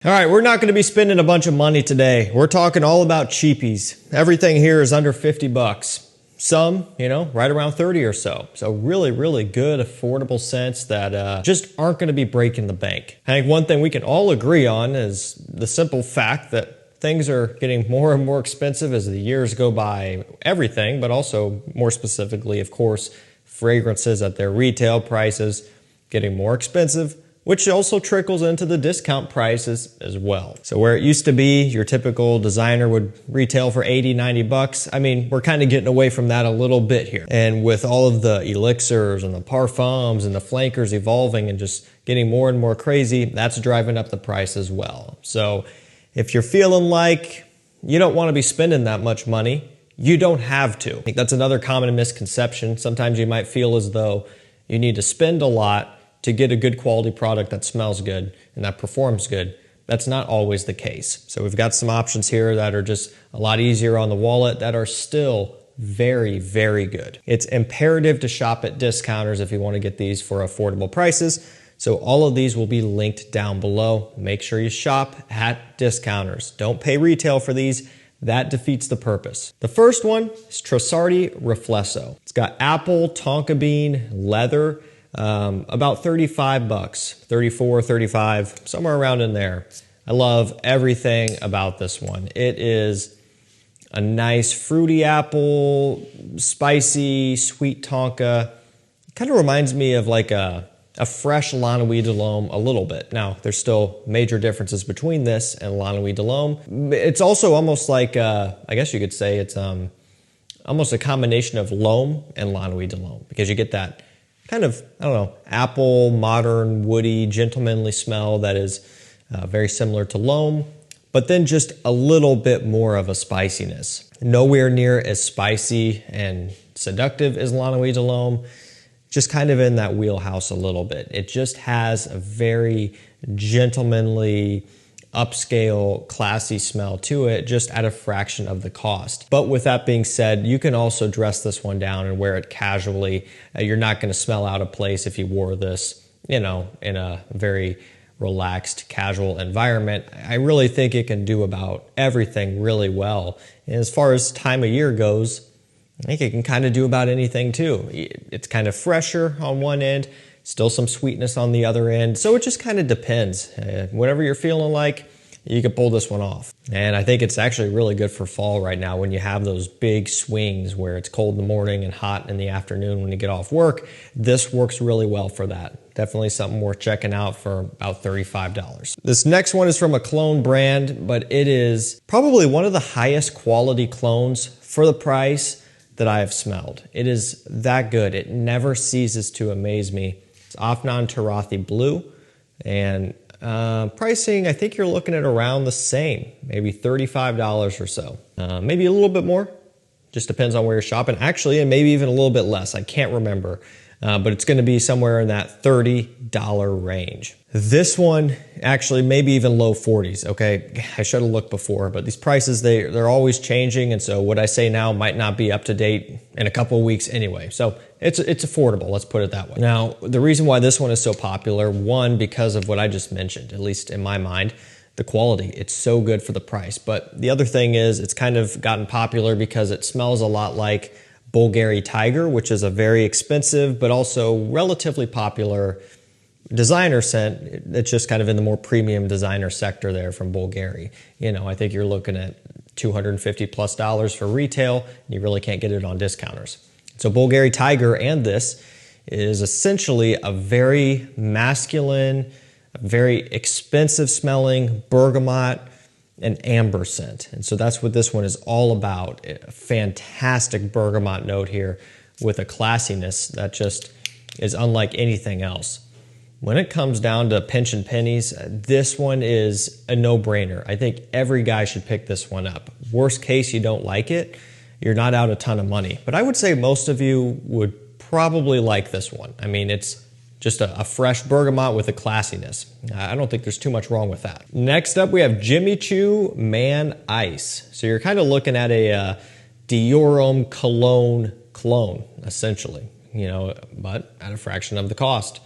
All right, we're not going to be spending a bunch of money today. We're talking all about cheapies. Everything here is under 50 bucks. Some, right around 30 or so. So really, really good, affordable scents that just aren't going to be breaking the bank. I think one thing we can all agree on is the simple fact that things are getting more and more expensive as the years go by. Everything, but also more specifically, of course, fragrances at their retail prices getting more expensive, which also trickles into the discount prices as well. So where it used to be your typical designer would retail for 80, 90 bucks, I mean, we're kind of getting away from that a little bit here. And with all of the elixirs and the parfums and the flankers evolving and just getting more and more crazy, that's driving up the price as well. So if you're feeling like you don't want to be spending that much money, you don't have to. I think that's another common misconception. Sometimes you might feel as though you need to spend a lot to get a good quality product that smells good and that performs good. That's not always the case. So we've got some options here that are just a lot easier on the wallet that are still very, very good. It's imperative to shop at discounters if you want to get these for affordable prices. So all of these will be linked down below. Make sure you shop at discounters. Don't pay retail for these. That defeats the purpose. The first one is Trussardi Riflesso. It's got apple, tonka bean, leather, about 35 bucks, 34, 35, somewhere around in there. I love everything about this one. It is a nice fruity apple, spicy, sweet tonka. Kind of reminds me of like a fresh La Nuit de l'Homme a little bit. Now, there's still major differences between this and La Nuit de l'Homme. It's also almost like, I guess you could say it's almost a combination of L'Homme and La Nuit de l'Homme, because you get that kind of, apple, modern, woody, gentlemanly smell that is very similar to L'Homme, but then just a little bit more of a spiciness. Nowhere near as spicy and seductive as La Nuit de l'Homme, just kind of in that wheelhouse a little bit. It just has a very gentlemanly, upscale, classy smell to it, just at a fraction of the cost. But with that being said, you can also dress this one down and wear it casually. You're not going to smell out of place if you wore this, in a very relaxed, casual environment. I really think it can do about everything really well. And as far as time of year goes, I think it can kind of do about anything too. It's kind of fresher on one end, still some sweetness on the other end. So it just kind of depends. Whatever you're feeling like, you can pull this one off. And I think it's actually really good for fall right now when you have those big swings where it's cold in the morning and hot in the afternoon when you get off work. This works really well for that. Definitely something worth checking out for about $35. This next one is from a cologne brand, but it is probably one of the highest quality colognes for the price that I have smelled. It is that good. It never ceases to amaze me. It's Afnan Turathi Blue, and pricing, I think you're looking at around the same, maybe $35 or so. Maybe a little bit more, just depends on where you're shopping. Actually, and maybe even a little bit less, I can't remember. But it's gonna be somewhere in that $30 range. This one, actually maybe even low 40s, okay? I should have looked before, but these prices, they're always changing, and so what I say now might not be up to date in a couple of weeks anyway. So it's affordable, let's put it that way. Now, the reason why this one is so popular, one, because of what I just mentioned, at least in my mind, the quality. It's so good for the price. But the other thing is it's kind of gotten popular because it smells a lot like Bulgari Tiger, which is a very expensive but also relatively popular designer scent. It's just kind of in the more premium designer sector there from Bulgari. I think you're looking at $250+ for retail, and you really can't get it on discounters. So Bulgari Tiger and this is essentially a very masculine, very expensive smelling bergamot and amber scent. And so that's what this one is all about. A fantastic bergamot note here with a classiness that just is unlike anything else. When it comes down to pinching pennies, this one is a no-brainer. I think every guy should pick this one up. Worst case, you don't like it, you're not out a ton of money. But I would say most of you would probably like this one. I mean, it's just a fresh bergamot with a classiness. I don't think there's too much wrong with that. Next up, we have Choo Man Ice. So you're kind of looking at a Dior cologne, essentially, but at a fraction of the cost.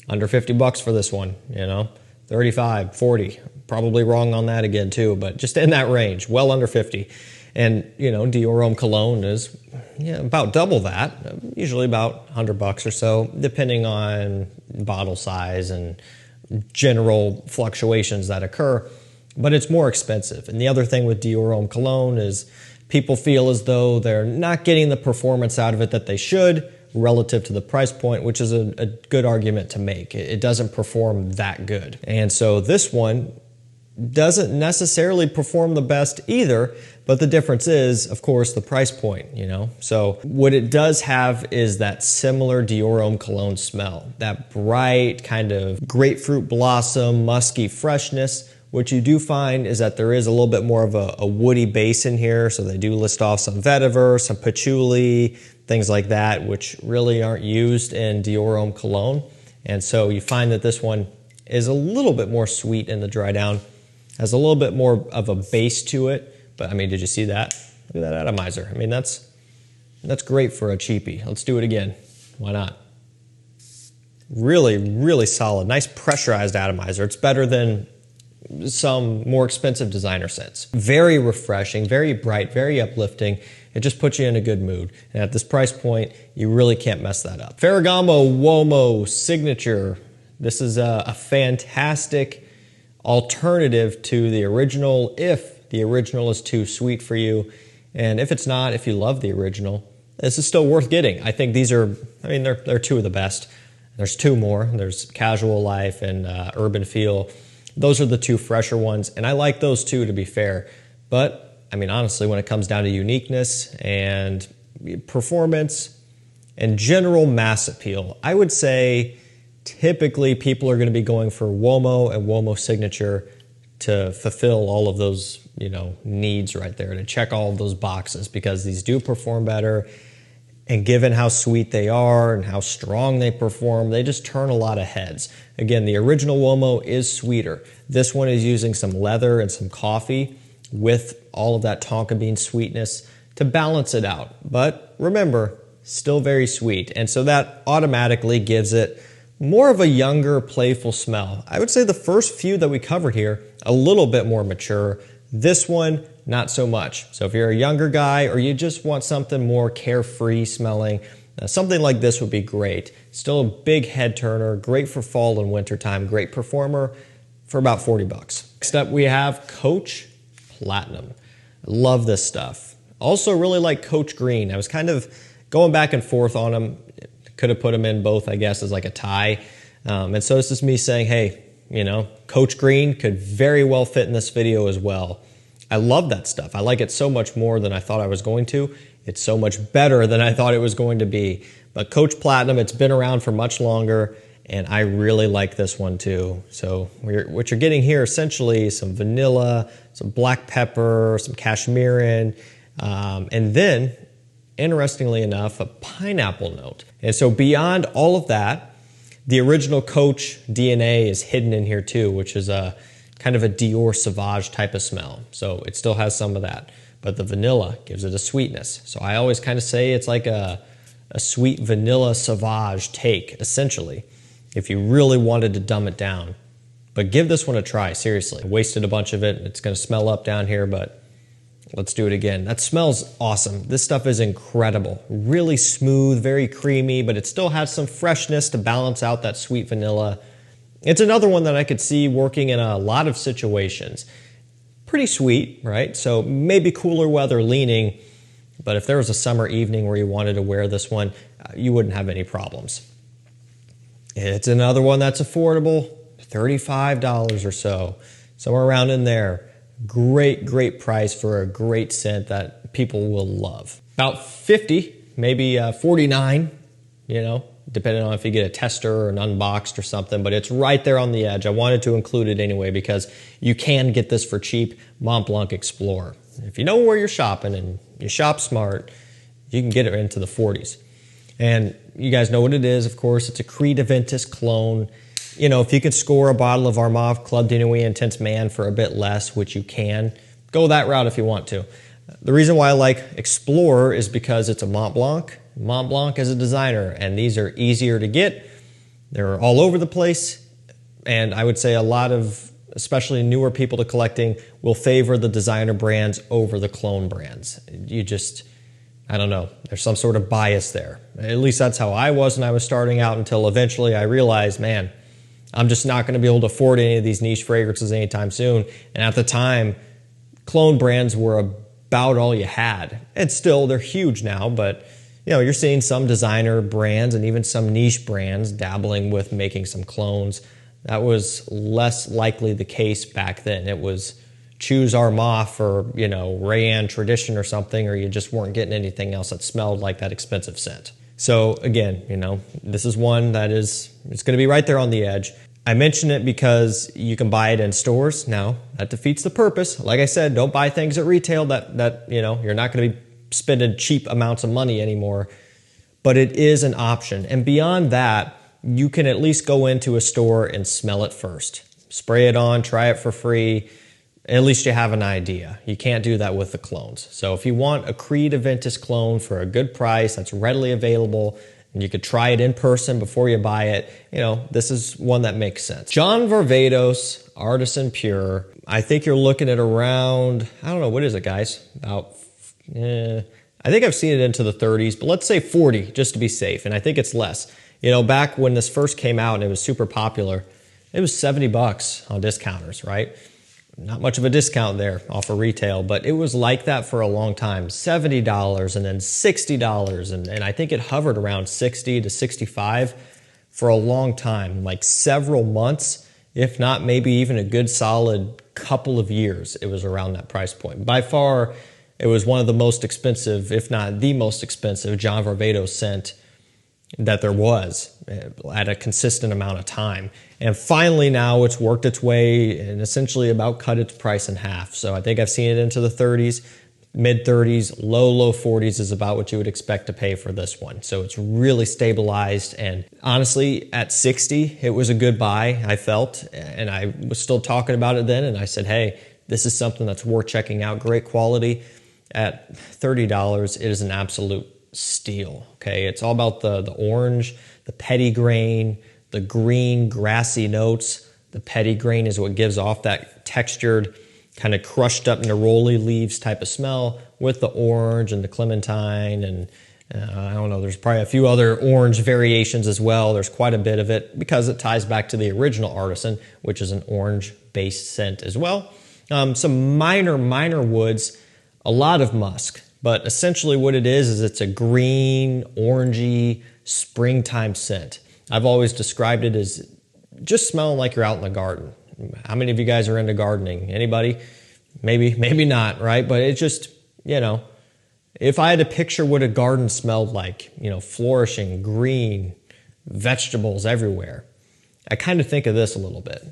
Under 50 bucks for this one, 35, 40. Probably wrong on that again too, but just in that range, well under 50. And, you know, Dior Homme Cologne is about double that, usually about $100 or so, depending on bottle size and general fluctuations that occur, but it's more expensive. And the other thing with Dior Homme Cologne is people feel as though they're not getting the performance out of it that they should relative to the price point, which is a good argument to make. It doesn't perform that good. And so this one doesn't necessarily perform the best either, but the difference is, of course, the price point, you know? So what it does have is that similar Dior Homme Cologne smell, that bright kind of grapefruit blossom, musky freshness. What you do find is that there is a little bit more of a woody base in here, so they do list off some vetiver, some patchouli, things like that, which really aren't used in Dior Homme Cologne. And so you find that this one is a little bit more sweet in the dry down, has a little bit more of a base to it. But I mean, did you see that? Look at that atomizer. I mean, that's great for a cheapie. Let's do it again. Why not? Really, really solid. Nice pressurized atomizer. It's better than some more expensive designer scents. Very refreshing, very bright, very uplifting. It just puts you in a good mood. And at this price point, you really can't mess that up. Ferragamo Uomo Signature. This is a fantastic alternative to the original if the original is too sweet for you. And if it's not, if you love the original, this is still worth getting. I think these are, I mean, they're two of the best. There's two more. There's Casual Life and Urban Feel. Those are the two fresher ones, and I like those too, to be fair. But, I mean, honestly, when it comes down to uniqueness and performance and general mass appeal, I would say typically people are going to be going for Uomo and Uomo Signature to fulfill all of those, you know, needs right there, to check all of those boxes, because these do perform better. And given how sweet they are and how strong they perform, they just turn a lot of heads. Again, the original Uomo is sweeter. This one is using some leather and some coffee with all of that tonka bean sweetness to balance it out. But remember, still very sweet. And so that automatically gives it more of a younger, playful smell. I would say the first few that we covered here, a little bit more mature. This one, not so much. So if you're a younger guy or you just want something more carefree smelling, something like this would be great. Still a big head turner, great for fall and winter time, great performer for about 40 bucks. Next up we have Coach Platinum. I love this stuff. Also really like Coach Green. I was kind of going back and forth on them. Could have put them in both, I guess, as like a tie. And so this is me saying, hey, you know, Coach Green could very well fit in this video as well. I love that stuff. I like it so much more than I thought I was going to. It's so much better than I thought it was going to be. But Coach Platinum, it's been around for much longer, and I really like this one too. So what you're getting here essentially is some vanilla, some black pepper, some cashmere, and then, interestingly enough, a pineapple note. And so beyond all of that, the original Coach DNA is hidden in here too, which is a kind of a Dior Sauvage type of smell. So it still has some of that, but the vanilla gives it a sweetness. So I always kind of say it's like a sweet vanilla Sauvage take, essentially, if you really wanted to dumb it down. But give this one a try, seriously. I wasted a bunch of it. It's gonna smell up down here, but let's do it again. That smells awesome. This stuff is incredible. Really smooth, very creamy, but it still has some freshness to balance out that sweet vanilla. It's another one that I could see working in a lot of situations. Pretty sweet, right? So maybe cooler weather leaning, but if there was a summer evening where you wanted to wear this one, you wouldn't have any problems. It's another one that's affordable, $35 or so, somewhere around in there. Great, great price for a great scent that people will love. About 50, maybe 49, you know, depending on if you get a tester or an unboxed or something, but it's right there on the edge. I wanted to include it anyway because you can get this for cheap. Mont Blanc Explorer. If you know where you're shopping and you shop smart, you can get it into the 40s. And you guys know what it is, of course. It's a Creed Aventus clone. You know, if you could score a bottle of Armave Club de Nuit Intense Man for a bit less, which you can, go that route if you want to. The reason why I like Explorer is because it's a Mont Blanc. Mont Blanc is a designer, and these are easier to get. They're all over the place, and I would say a lot of especially newer people to collecting, will favor the designer brands over the clone brands. You just, I don't know, there's some sort of bias there. At least that's how I was when I was starting out, until eventually I realized, man, I'm just not going to be able to afford any of these niche fragrances anytime soon. And at the time, clone brands were about all you had. And still, they're huge now, but you know, you're seeing some designer brands and even some niche brands dabbling with making some clones. That was less likely the case back then. It was choose Armaf or, you know, Rayanne Tradition or something, or you just weren't getting anything else that smelled like that expensive scent. So again, you know, this is one that it's going to be right there on the edge. I mention it because you can buy it in stores. Now, that defeats the purpose. Like I said, don't buy things at retail that you know, you're not going to be spending cheap amounts of money anymore. But it is an option. And beyond that, you can at least go into a store and smell it first. Spray it on, try it for free. At least you have an idea. You can't do that with the clones. So if you want a Creed Aventus clone for a good price that's readily available, and you could try it in person before you buy it, you know, this is one that makes sense. John Varvatos, Artisan Pure. I think you're looking at around, I don't know, what is it, guys? About, I think I've seen it into the 30s, but let's say 40 just to be safe, and I think it's less. You know, back when this first came out and it was super popular, it was 70 bucks on discounters, right? Not much of a discount there off of retail, but it was like that for a long time. $70 and then $60, and I think it hovered around 60 to 65 for a long time, like several months, if not maybe even a good solid couple of years. It was around that price point. By far, it was one of the most expensive, if not the most expensive, John Varvatos scent that there was at a consistent amount of time. And finally now it's worked its way and essentially about cut its price in half. So I think I've seen it into the 30s, mid 30s, low 40s is about what you would expect to pay for this one. So it's really stabilized, and honestly at 60, it was a good buy, I felt, and I was still talking about it then, and I said, hey, this is something that's worth checking out, great quality. At $30, it is an absolute steal. Okay, it's all about the orange, the petitgrain, the green grassy notes. The petitgrain is what gives off that textured, kind of crushed up neroli leaves type of smell, with the orange and the clementine, and I don't know, there's probably a few other orange variations as well. There's quite a bit of it because it ties back to the original Artisan, which is an orange based scent as well. Some minor woods, a lot of musk. But essentially what it is it's a green, orangey, springtime scent. I've always described it as just smelling like you're out in the garden. How many of you guys are into gardening? Anybody? Maybe not, right? But it's just, you know, if I had to picture what a garden smelled like, you know, flourishing, green, vegetables everywhere, I kind of think of this a little bit.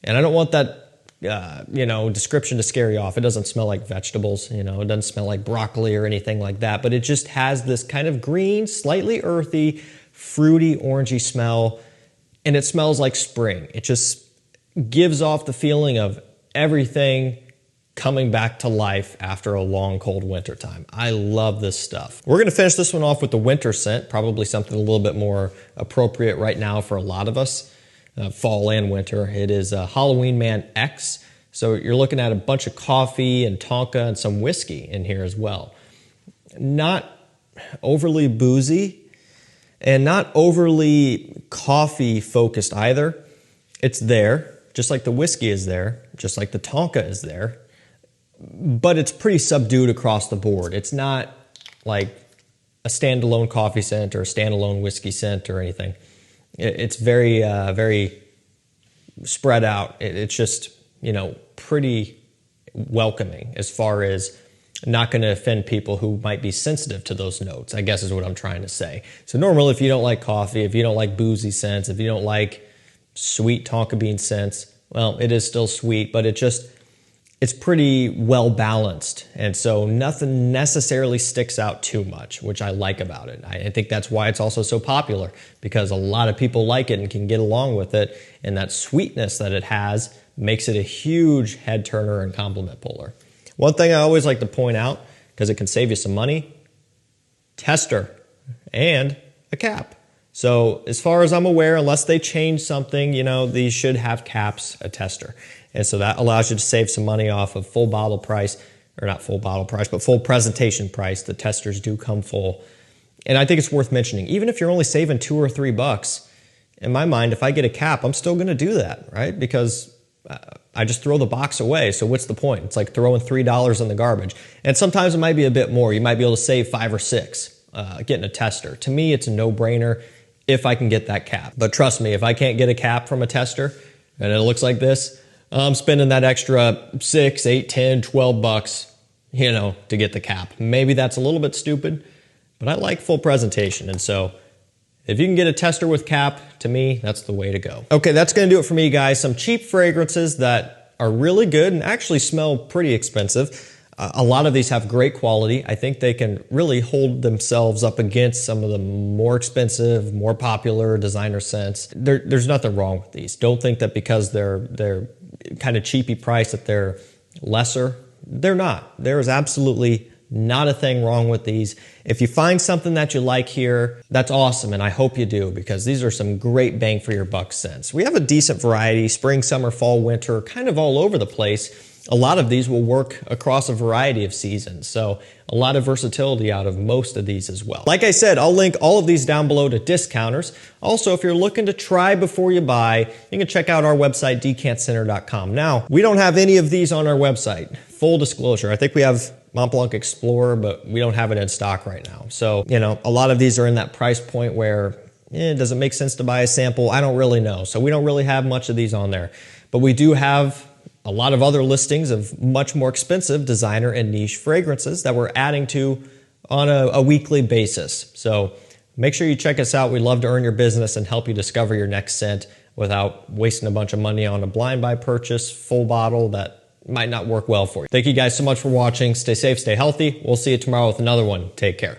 And I don't want that you know, description to scare you off. It doesn't smell like vegetables, you know, it doesn't smell like broccoli or anything like that, but it just has this kind of green, slightly earthy, fruity, orangey smell, and it smells like spring. It just gives off the feeling of everything coming back to life after a long, cold winter time. I love this stuff. We're gonna finish this one off with the winter scent, probably something a little bit more appropriate right now for a lot of us. Fall and winter. It is Halloween Man X. So you're looking at a bunch of coffee and tonka and some whiskey in here as well. Not overly boozy and not overly coffee focused either. It's there, just like the whiskey is there, just like the tonka is there, but it's pretty subdued across the board. It's not like a standalone coffee scent or a standalone whiskey scent or anything. It's very, very spread out. It's just, you know, pretty welcoming as far as not going to offend people who might be sensitive to those notes, I guess is what I'm trying to say. So normally if you don't like coffee, if you don't like boozy scents, if you don't like sweet tonka bean scents, well, it is still sweet, but it's pretty well balanced. And so nothing necessarily sticks out too much, which I like about it. I think that's why it's also so popular, because a lot of people like it and can get along with it. And that sweetness that it has makes it a huge head turner and compliment puller. One thing I always like to point out, because it can save you some money, tester and a cap. So as far as I'm aware, unless they change something, you know, these should have caps, a tester. And so that allows you to save some money off of full bottle price, or not full bottle price, but full presentation price. The testers do come full. And I think it's worth mentioning, even if you're only saving $2 or $3, in my mind, if I get a cap, I'm still going to do that, right? Because I just throw the box away. So what's the point? It's like throwing $3 in the garbage. And sometimes it might be a bit more. You might be able to save 5 or 6 getting a tester. To me, it's a no-brainer if I can get that cap. But trust me, if I can't get a cap from a tester and it looks like this, I'm spending that extra $6, $8, $10, $12, you know, to get the cap. Maybe that's a little bit stupid, but I like full presentation. And so if you can get a tester with cap, to me, that's the way to go. Okay, that's gonna do it for me, guys. Some cheap fragrances that are really good and actually smell pretty expensive. A lot of these have great quality. I think they can really hold themselves up against some of the more expensive, more popular designer scents. There's nothing wrong with these. Don't think that because they're kind of cheapy price that they're lesser. They're not. There is absolutely not a thing wrong with these. If you find something that you like here, that's awesome, and I hope you do, because these are some great bang for your buck scents. We have a decent variety, spring, summer, fall, winter, kind of all over the place. A lot of these will work across a variety of seasons, so a lot of versatility out of most of these as well. Like I said, I'll link all of these down below to discounters. Also, if you're looking to try before you buy, you can check out our website, decantcenter.com. Now, we don't have any of these on our website. Full disclosure, I think we have Mont Blanc Explorer, but we don't have it in stock right now. So, you know, a lot of these are in that price point where, does it make sense to buy a sample? I don't really know. So we don't really have much of these on there. But we do have a lot of other listings of much more expensive designer and niche fragrances that we're adding to on a weekly basis. So make sure you check us out. We'd love to earn your business and help you discover your next scent without wasting a bunch of money on a blind buy purchase, full bottle that might not work well for you. Thank you guys so much for watching. Stay safe, stay healthy. We'll see you tomorrow with another one. Take care.